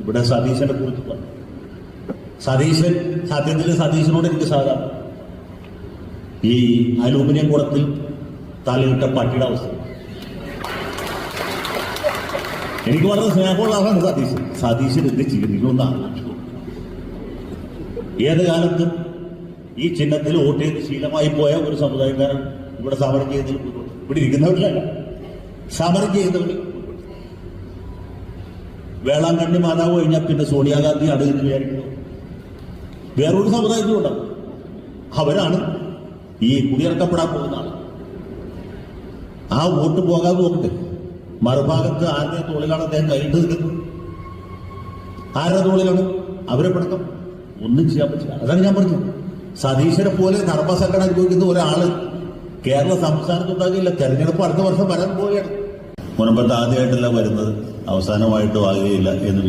ഇവിടെ സതീശനെ കുറിച്ച് പറഞ്ഞു. സതീശൻ സത്യത്തിൽ സതീശനോട് എനിക്ക് സാധാരണ ഈ അലൂമിനിയം കുളത്തിൽ തലയിട്ട പട്ടിയുടെ അവസ്ഥ. എനിക്ക് വളരെ സ്നേഹമുള്ള ആളാണ് സതീശൻ. സതീശൻ എന്ത് ചെയ്യുന്നൊന്നാണ്. ഏത് കാലത്തും ഈ ചിഹ്നത്തിൽ വോട്ട് ചെയ്ത് ശീലമായി പോയ ഒരു സമുദായക്കാരൻ ഇവിടെ സമരം ചെയ്യുന്നതിൽ ഇവിടെ ഇരിക്കുന്നവരിലല്ല, സമരം ചെയ്യുന്നവർ. വേളാങ്കണ്ണി മാതാവ് കഴിഞ്ഞാൽ പിന്നെ സോണിയാഗാന്ധിയാണ് എന്ന് വിചാരിക്കുന്നത്. വേറൊരു സമുദായത്തിലും ഉണ്ടാവും. അവരാണ് ഈ കുടിയിറക്കപ്പെടാൻ പോകുന്ന ആൾ. ആ വോട്ട് പോകാൻ നോക്കട്ടെ. മറുഭാഗത്ത് ആരുടെ തോളിലാണ് അദ്ദേഹം കൈയിട്ട് നിൽക്കുന്നത്? ആരുടെ തോളിലാണ്? അവരെ പിടക്കം ഒന്നും ചെയ്യാൻ പറ്റില്ല. അതാണ് ഞാൻ പറഞ്ഞത്. സതീശനെ പോലെ ധർമ്മസങ്കടം അനുഭവിക്കുന്ന ഒരാള് കേരള സംസ്ഥാനത്തുണ്ടാകില്ല. തെരഞ്ഞെടുപ്പ് അടുത്ത വർഷം വരാൻ പോവുകയാണ്. മുൻപത്തെ ആദ്യമായിട്ടല്ല വരുന്നത്, അവസാനമായിട്ടും ആകുകയില്ല എന്ന്